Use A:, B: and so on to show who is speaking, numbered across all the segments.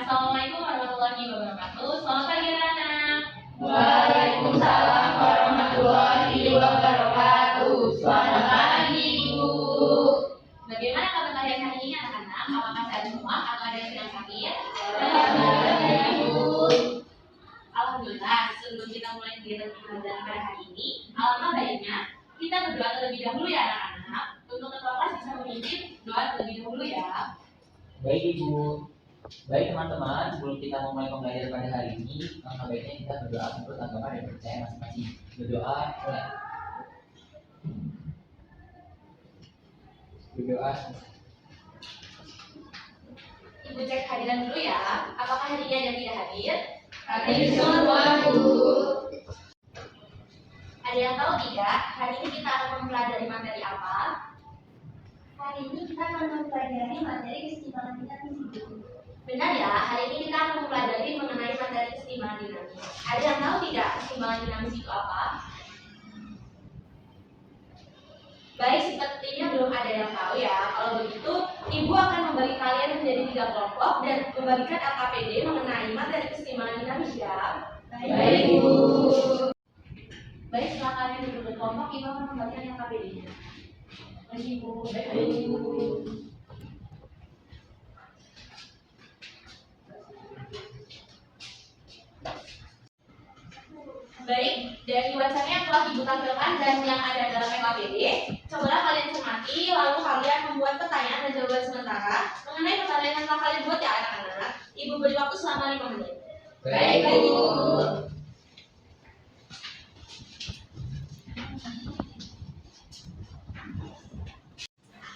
A: Assalamualaikum warahmatullahi wabarakatuh. Selamat pagi anak-anak.
B: Waalaikumsalam warahmatullahi wabarakatuh. Selamat pagi, Ibu.
A: Bagaimana kabar kalian hari ini anak-anak? Apakah sehat semua atau ada yang sedang sakit?
B: Alhamdulillah, Ibu.
A: Alhamdulillah. Sebelum kita mulai kegiatan pembelajaran pada hari ini, alangkah baiknya kita berdoa terlebih dahulu ya anak-anak. Untuk ketua kelas bisa memimpin doa terlebih dahulu ya.
C: Baik Ibu, baik teman-teman, sebelum kita memulai pembelajaran pada hari ini, maka baiknya kita berdoa menurut agama dan percaya masing-masing. Berdoa, mulai. Berdoa.
A: Ibu cek hadiran dulu ya. Apakah hari ini ada yang tidak hadir?
B: Hadir semua, Bu.
A: Ada yang tahu tidak? Hari ini kita akan mempelajari materi apa?
D: Hari ini kita akan mempelajari materi keseimbangan dinamis.
A: Benar ya, hari ini kita akan mempelajari mengenai materi keseimbangan dinamis. Ada yang tahu tidak keseimbangan dinamis itu apa? Baik, sepertinya belum ada yang tahu ya. Kalau begitu, Ibu akan membagi kalian menjadi 3 kelompok dan membagikan LKPD mengenai materi keseimbangan dinamis ya.
B: Baik, Ibu.
A: Baik, setelah kalian duduk berkelompok, Ibu akan membagikan LKPD-nya. Baik, Ibu. Baik, Ibu. Baik, dari wacana yang telah Ibu tampilkan dan yang ada dalam LKPD, cobalah kalian cermati, lalu kalian membuat pertanyaan dan jawaban sementara mengenai pertanyaan yang telah kalian buat ya anak-anak. Ibu beri waktu selama 5 menit.
B: Baik, Ibu.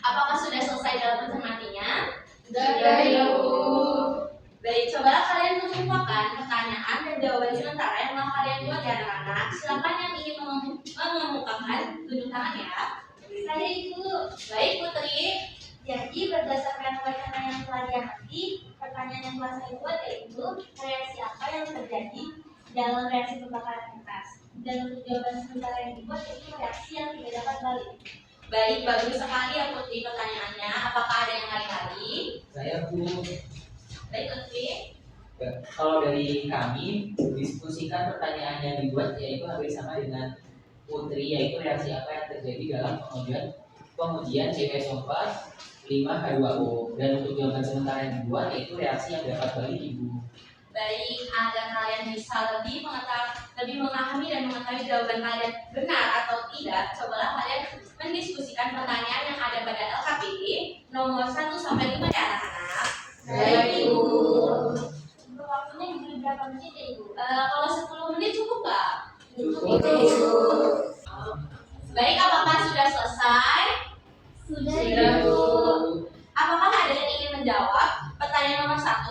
A: Apakah sudah selesai dalam mencermatinya?
B: Sudah, Ibu.
A: Baik, cobalah kalian mengumpulkan pertanyaan dan jawaban sementara yang telah kalian buat ya anak-anak. Silakan yang ingin mengemukakan, tunjuk tangan ya.
D: Saya Ibu.
A: Baik, Putri.
D: Jadi berdasarkan wacana yang telah diamati, pertanyaan yang telah saya buat yaitu reaksi apa yang terjadi dalam reaksi pembakaran kertas. Dan untuk jawaban sementara yang dibuat yaitu reaksi yang tidak dapat balik.
A: Baik, bagus sekali ya Putri pertanyaannya. Apakah ada yang lain-lagi?
C: Saya Bu.
A: Baik, Putri.
C: Kalau dari kami, diskusikan pertanyaan yang dibuat yaitu hampir sama dengan Putri, yaitu reaksi apa yang terjadi dalam pengujian CPS 4 5H2O, dan untuk jawaban sementara yang dibuat yaitu reaksi yang dapat balik Ibu.
A: Baik, agar kalian bisa lebih memahami dan mengetahui jawaban kalian benar atau tidak, cobalah kalian mendiskusikan pertanyaan yang ada pada LKPD nomor 1 sampai 5 ya anak-anak.
B: Baik, Ibu.
D: Untuk waktunya diberi berapa menit ya Ibu?
A: Kalau 10 menit cukup nggak?
B: Cukup, Ibu.
A: Baik, apakah sudah selesai?
D: Sudah
B: Sudah, Bu.
A: Apakah ada yang ingin menjawab pertanyaan nomor 1?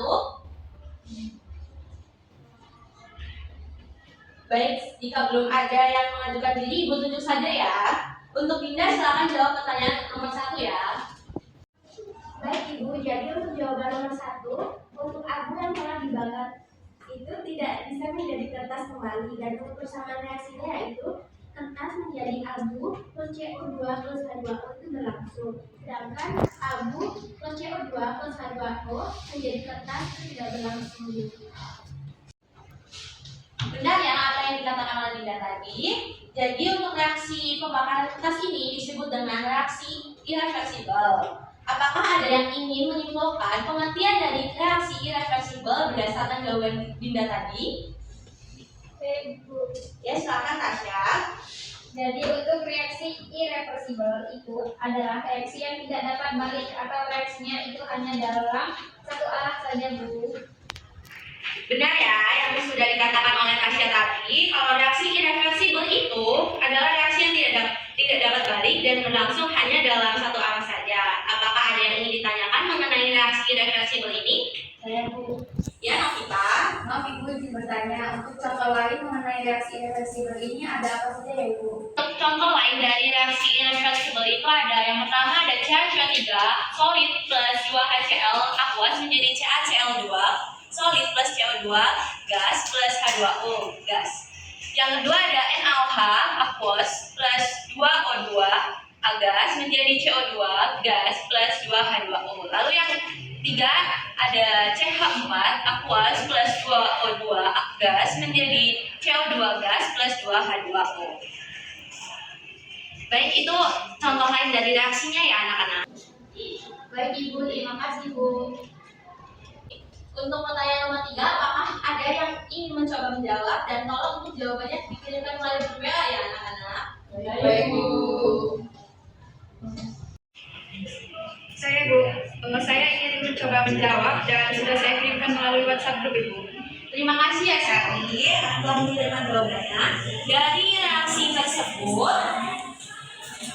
A: Baik, jika belum ada yang mengajukan diri, Ibu tunjuk saja ya. Untuk Dinda, silakan jawab pertanyaan nomor 1 ya.
D: Baik Ibu, jadi untuk jawaban nomor 1, untuk abu yang telah dibakar itu tidak bisa menjadi kertas kembali, dan untuk persamaan reaksinya yaitu kertas menjadi abu plus CO2 plus H2O itu berlangsung, sedangkan abu plus CO2 plus H2O menjadi kertas itu tidak berlangsung.
A: Benar ya apa yang dikatakan oleh Dinda tadi. Jadi untuk reaksi pembakaran kertas ini disebut dengan reaksi irreversibel. Apakah ada yang ingin menyimpulkan pengertian dari reaksi irreversibel berdasarkan jawaban Dinda tadi?
D: Ibu.
A: Ya, silakan Tasya.
D: Jadi untuk reaksi irreversibel itu adalah reaksi yang tidak dapat balik atau reaksinya itu hanya dalam satu arah saja Bu.
A: Benar ya, yang sudah dikatakan oleh Tasya tadi, kalau reaksi irreversibel itu adalah reaksi yang tidak dapat balik dan berlangsung hanya dalam satu arah saja. Apakah ada yang ingin ditanyakan mengenai reaksi irreversibel ini?
D: Saya Bu.
A: Ya, Novita.
D: Maaf Ibu izin bertanya, untuk contoh lain mengenai reaksi irreversibel ini ada apa saja ya Ibu?
A: Untuk contoh lain dari reaksi irreversibel itu ada yang pertama ada CaCO3, solid plus 2HCl aqueous menjadi CaCl2, solid plus CO2, gas plus H2O, gas. Yang kedua ada NaOH, aqueous plus 2O2, gas menjadi CO2, gas plus 2H2O. Lalu yang 3 ada CH4 aqueous plus 2O2 gas menjadi CO2 gas plus 2H2O. Baik, itu contoh lain dari reaksinya ya anak-anak.
D: Baik Ibu, terima kasih Bu. Untuk pertanyaan nomor 3, apakah ada yang ingin mencoba menjawab? Dan tolong untuk jawabannya dikirimkan melalui grup WA ya anak-anak.
B: Baik Bu.
E: Saya ingin mencoba menjawab dan sudah saya kirimkan melalui WhatsApp grup Ibu.
A: Terima kasih ya Sally telah mengirimkan jawabannya. Dari reaksi tersebut,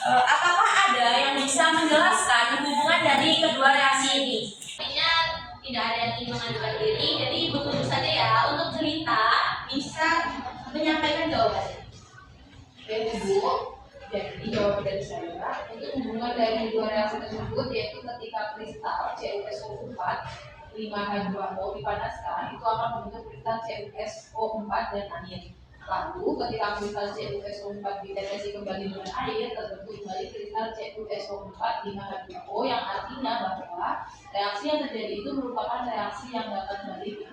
A: apakah ada yang bisa menjelaskan hubungan dari kedua reaksi ini?
D: Artinya tidak ada yang ingin mengajukan diri, jadi Ibu tunggu saja ya untuk cerita bisa menyampaikan jawabannya.
B: Baik Bu. Jadi jawaban dari saya untuk hubungan dari dua reaksi tersebut yaitu ketika kristal CuSO4 5H2O dipanaskan itu akan membentuk kristal CuSO4 dan air. Lalu ketika kristal CuSO4 diteteski kembali dengan air terbentuk kembali kristal CuSO4 5H2O yang artinya bahwa reaksi yang terjadi itu merupakan reaksi yang dapat balik.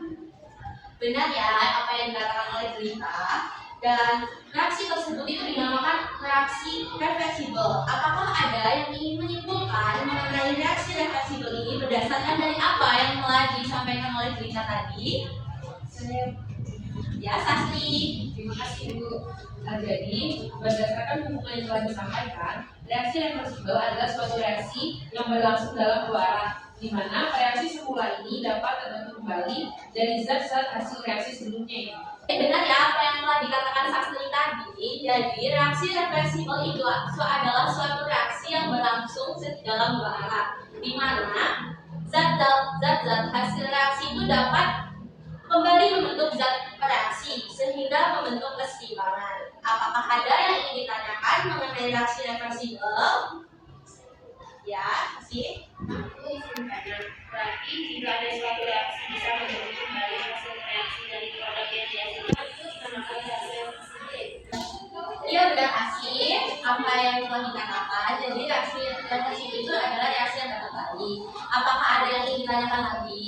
D: Benar ya apa yang dikatakan oleh Berita, dan reaksi tersebut itu dinamakan reaksi reversibel. Apakah ada yang ingin menyimpulkan mengenai reaksi reversibel ini berdasarkan dari apa yang telah disampaikan oleh Berita tadi? Ya, Sasti.
B: Terima kasih Bu. Jadi berdasarkan hubungan yang telah disampaikan, reaksi reversibel adalah suatu reaksi yang berlangsung dalam dua arah, di mana reaksi semula ini dapat terbentuk kembali dari zat-zat hasil reaksi sebelumnya.
D: Benar ya apa yang telah dikatakan Sastri tadi. Jadi reaksi reversibel itu adalah suatu reaksi yang berlangsung dalam dua arah, di mana zat-zat hasil reaksi itu dapat kembali membentuk zat reaksi sehingga membentuk keseimbangan. Apakah ada yang ingin ditanyakan mengenai reaksi reversibel? Ya, sih.
E: Berarti jika ada suatu reaksi bisa membentuk kembali hasil reaksi dari produk yang dihasilkan itu dinamakan reaksi reversibel.
D: Iya benar Asif, apa yang telah dikatakan. Jadi reaksi reversibel itu adalah reaksi yang dapat balik. Apakah ada yang ingin ditanyakan lagi?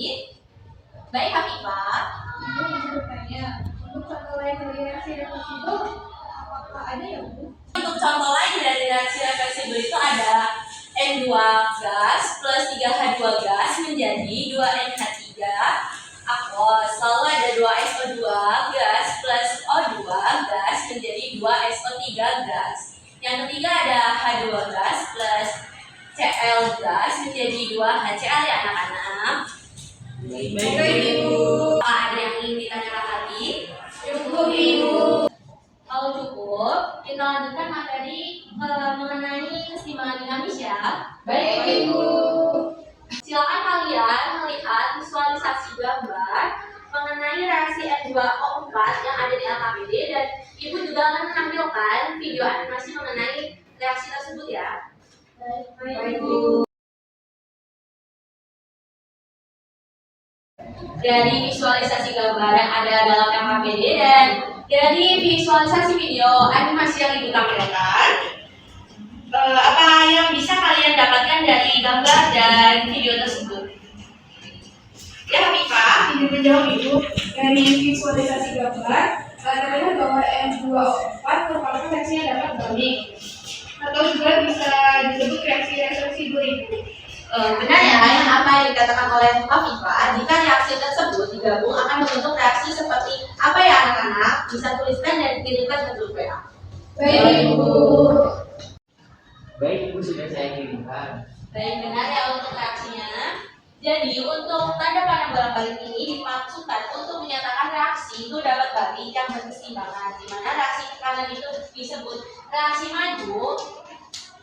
D: Baik Hafifah.
E: Ibu bisa bertanya, untuk contoh lain dari reaksi reversibel, apakah ada ya Bu?
A: Untuk contoh lain dari reaksi reversibel itu ada N2 gas plus 3H2 gas menjadi 2NH3 aqueous. Lalu ada 2SO2 gas plus O2 gas menjadi 2SO3 gas. Yang ketiga ada H2 gas plus Cl gas menjadi 2HCl ya anak-anak.
C: Baik
B: Ibu.
A: Ada yang ingin ditanyakan lagi?
B: Cukup Ibu.
D: Kalau cukup, kita lanjutkan materi mengenai keseimbangan dinamis ya.
B: Baik Ibu.
D: Silakan kalian melihat visualisasi gambar mengenai reaksi N2O4 yang ada di LKPD, dan Ibu juga akan menampilkan video animasi mengenai reaksi tersebut ya.
B: Baik Bu.
D: Dari visualisasi gambar yang ada dalam LKPD dan dari visualisasi video animasi yang Ibu tampilkan,
A: Apa yang bisa kalian dapatkan dari gambar dan video tersebut? Ya Hafifah.
E: Ingin menjawab Ibu, dari visualisasi gambar, terlihat bahwa N2O4 merupakan reaksi yang dapat balik, atau juga bisa disebut reaksi reversibel Ibu.
D: benar ya yang apa yang dikatakan oleh Hafifah. Jika reaksi tersebut digabung akan membentuk reaksi seperti apa ya anak-anak? Bisa tuliskan dan kirimkan ke grup WA.
B: Baik Ibu.
C: Baik Ibu, sudah saya kirimkan.
D: Baik, benar ya untuk reaksinya. Jadi untuk tanda panah bolak balik ini dimaksudkan untuk menyatakan reaksi itu dapat balik yang berkeseimbangan, di mana reaksi ke kanan itu disebut reaksi maju,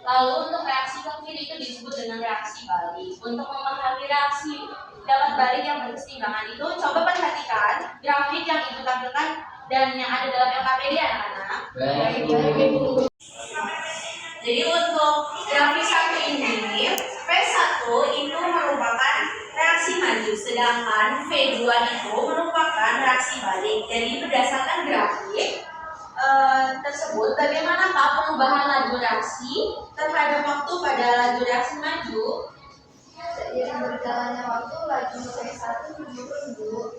D: lalu untuk reaksi ke kiri itu disebut dengan reaksi balik. Untuk memahami reaksi dapat balik yang berkeseimbangan itu, coba perhatikan grafik yang Ibu tampilkan dan yang ada dalam LKPD anak-anak.
C: Baik
B: Ibu.
A: Jadi untuk grafik satu ini, P1 itu merupakan reaksi maju, sedangkan V2 itu merupakan reaksi balik. Jadi berdasarkan grafik tersebut, bagaimanakah perubahan laju reaksi terhadap waktu pada laju reaksi maju?
D: Seiring berjalannya waktu, laju V1 menurun.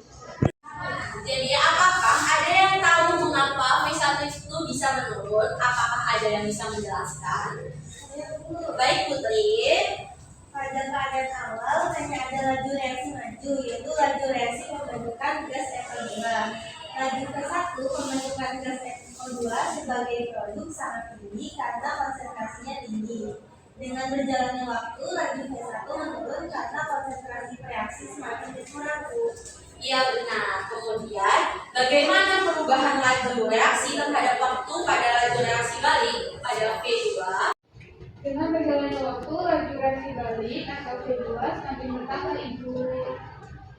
A: Jadi apakah ada yang tahu mengapa V1 itu bisa menurun? Apakah ada yang bisa menjelaskan? Baik Putri.
D: Pada keadaan awal hanya ada laju reaksi maju, yaitu laju reaksi pembentukan gas NO2. Laju ke-1 pembentukan gas NO2 sebagai produk sangat tinggi karena konsentrasinya tinggi. Dengan berjalannya waktu, laju V1 menurun karena konsentrasi reaksi semakin berkurang.
A: Iya benar. Kemudian bagaimana perubahan laju reaksi terhadap waktu pada laju reaksi balik pada V2?
E: Dengan berjalannya waktu, laju reaksi balik atau V2 semakin bertambah Ibu.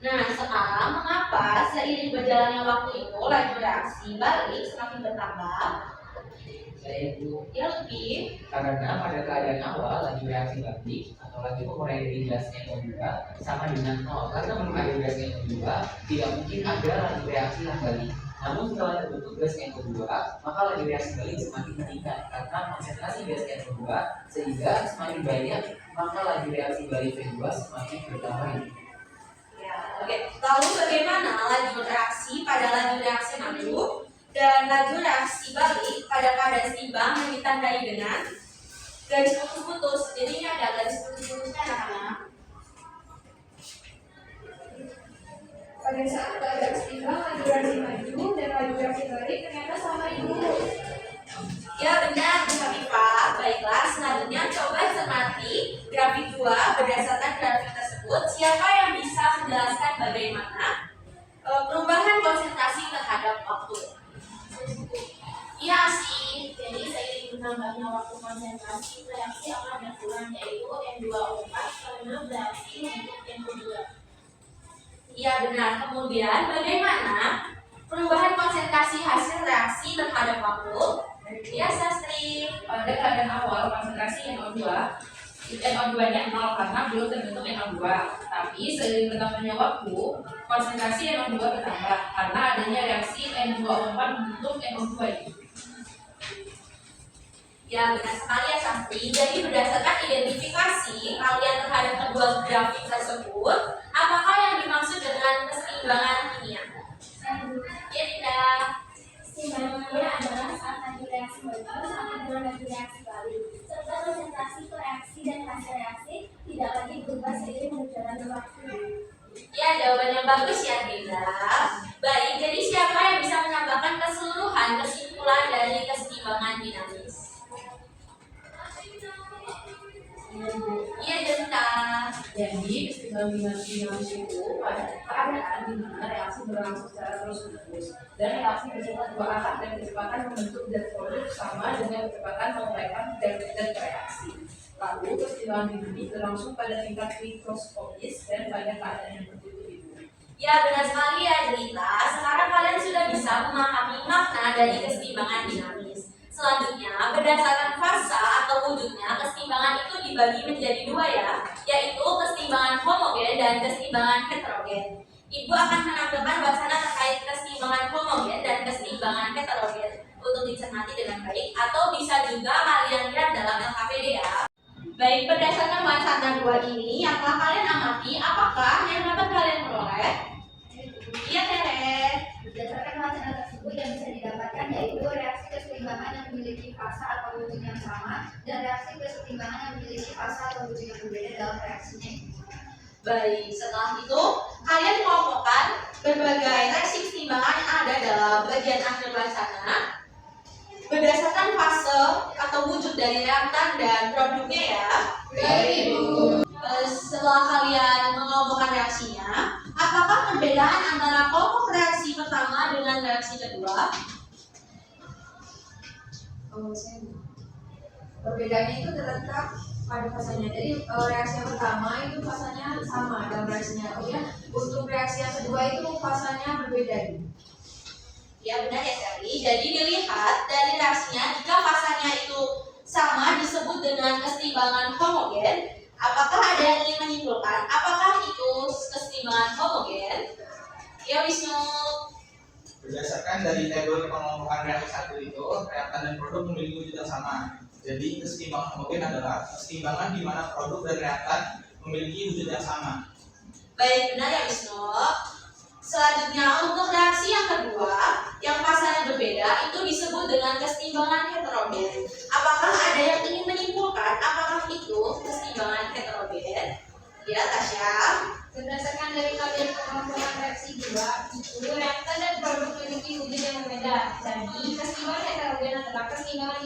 A: Nah, sekarang mengapa seiring berjalannya waktu itu laju reaksi balik semakin bertambah?
C: Saya itu
A: Ya lebih.
C: karena pada keadaan awal laju reaksi balik atau laju pengurai dari gas NO2 sama dengan 0. Karena belum ada gas NO2, tidak mungkin ada laju reaksi yang balik. Namun setelah terbentuk gas NO2, maka laju reaksi balik semakin meningkat karena konsentrasi gas NO2 sehingga semakin banyak, maka laju reaksi balik V2 semakin bertambah.
A: Ya, oke. Lalu bagaimana laju reaksi pada laju reaksi maju dan laju reaksi balik pada keadaan seimbang yang ditandai dengan garis putus-putus? Jadi ini ada garis putus-putusnya anak-anak.
E: Pada saat keadaan seimbang, laju reaksi maju dan laju reaksi balik ternyata sama Ibu.
A: Ya benar, Bu Hafifah. Baiklah, selanjutnya coba cermati grafik 2. Berdasarkan grafik tersebut, siapa yang bisa menjelaskan bagaimana perubahan konsentrasi terhadap waktu? Iya sih, jadi seiring bertambahnya waktu konsentrasi, reaksi akan berkurang, yaitu N2O4 karena bereaksi untuk N2. Iya benar. Kemudian bagaimana perubahan konsentrasi hasil reaksi terhadap waktu? Ya Sastri.
B: Pada keadaan awal konsentrasi NO2-nya 0 karena belum terbentuk NO2. Tapi seiring bertambahnya waktu, konsentrasi NO2 bertambah karena adanya reaksi N2O4 membentuk NO2 itu.
A: Ya benar sekali ya Sastri. Jadi berdasarkan identifikasi kalian terhadap kedua grafik tersebut, apakah yang dimaksud dengan keseimbangan kimia? Ya tidak.
D: Keseimbangannya adalah saat laju reaksi maju sama dengan laju reaksi balik, serta konsentrasi reaksi dan hasil reaksi tidak lagi berubah seiring berjalannya waktu.
A: Ya, jawaban yang bagus ya Dinda. Baik, jadi siapa yang bisa menambahkan keseluruhan kesimpulan dari keseimbangan dinamis? Iya Dinda.
B: Jadi keseimbangan dinamis itu pada keadaan di mana reaksi berlangsung secara terus-menerus dan reaksi bersifat dua arah dan kecepatan membentuk zat produk sama dengan kecepatan menguraikan zat reaksi. Lalu keseimbangan dinamis berlangsung pada tingkat mikroskopis dan pada keadaan yang tertutup itu.
A: Ya benar sekali ya Dinda. Sekarang kalian sudah bisa memahami makna dari keseimbangan dinamis. Selanjutnya, berdasarkan fasa atau wujudnya, keseimbangan itu dibagi menjadi dua ya, yaitu keseimbangan homogen dan keseimbangan heterogen. Ibu akan menampilkan wacana terkait keseimbangan homogen dan keseimbangan heterogen untuk dicermati dengan baik, atau bisa juga kalian lihat dalam LKPD ya. Baik, berdasarkan wacana dua ini, yang telah kalian amati, apakah yang dapat kalian peroleh? Iya Tere.
D: Berdasarkan wacana tersebut yang bisa didapatkan yaitu reaksi keseimbangan yang memiliki fasa atau wujud yang sama dan reaksi keseimbangan yang memiliki fasa atau wujud yang berbeda dalam reaksinya.
A: Baik, setelah itu kalian kelompokkan berbagai reaksi keseimbangan yang ada dalam bagian akhir wacana berdasarkan fase atau wujud dari reaktan dan produknya ya.
B: Baik, Ibu.
A: Setelah kalian mengelompokkan reaksinya, apakah perbedaan antara kelompok reaksi pertama dengan reaksi kedua?
B: Perbedaannya itu terletak pada fasanya. Jadi reaksi yang pertama itu fasanya sama dalam reaksinya. Kemudian untuk reaksi yang kedua itu fasanya berbeda.
A: Ya benar ya Sally. Jadi dilihat dari reaksinya, jika fasanya itu sama disebut dengan keseimbangan homogen. Apakah ada yang ingin menyimpulkan? Apakah itu keseimbangan homogen? Ya Wisnu.
F: Berdasarkan dari tabel pengelompokan reaksi satu itu, reaktan dan produk memiliki wujud yang sama. Jadi keseimbangan homogen adalah keseimbangan di mana produk dan reaktan memiliki wujud yang sama.
A: Baik, benar ya Wisnu. Selanjutnya untuk reaksi yang kedua, yang pasanya berbeda itu disebut dengan keseimbangan heterogen. Apakah ada yang ingin menyimpulkan apakah itu keseimbangan heterogen? Ya, Tasya.
B: Berdasarkan dari tabel pengelompokan reaksi dua, itu reaktan dan produk memiliki wujud yang berbeda. Jadi keseimbangan heterogen adalah keseimbangan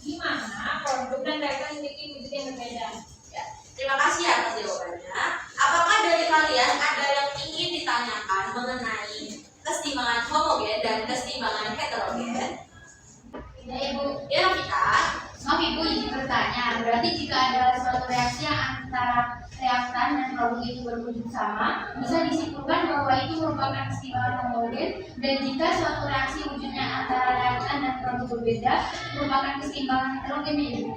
B: di mana produk dan reaktan memiliki wujud yang berbeda.
A: Ya, terima kasih atas jawabannya. Apakah dari kalian ada yang ingin ditanyakan mengenai keseimbangan homogen dan keseimbangan heterogen?
B: Tidak ya Bu.
A: Ya, kita.
B: Maaf Ibu, izin bertanya. Berarti jika ada suatu reaksi yang antara reaktan dan produk itu berwujud sama, bisa disimpulkan bahwa itu merupakan keseimbangan homogen. Dan jika suatu reaksi wujudnya antara reaktan dan produk berbeda, merupakan keseimbangan heterogen ya Ibu.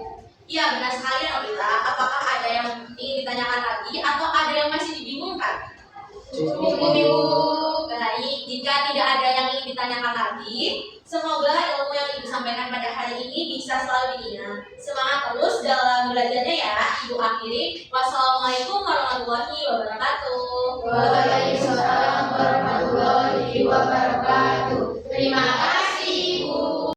A: Iya, benar sekali Nobita. Apakah ada yang ingin ditanyakan lagi atau ada yang masih dibingungkan?
C: Cukup.
A: Baik, jika tidak ada yang ingin ditanyakan lagi, semoga ilmu yang Ibu sampaikan pada hari ini bisa selalu diingat. Semangat terus dalam belajarnya ya. Ibu akhiri. Wassalamualaikum warahmatullahi wabarakatuh.
B: Waalaikumsalam warahmatullahi wabarakatuh.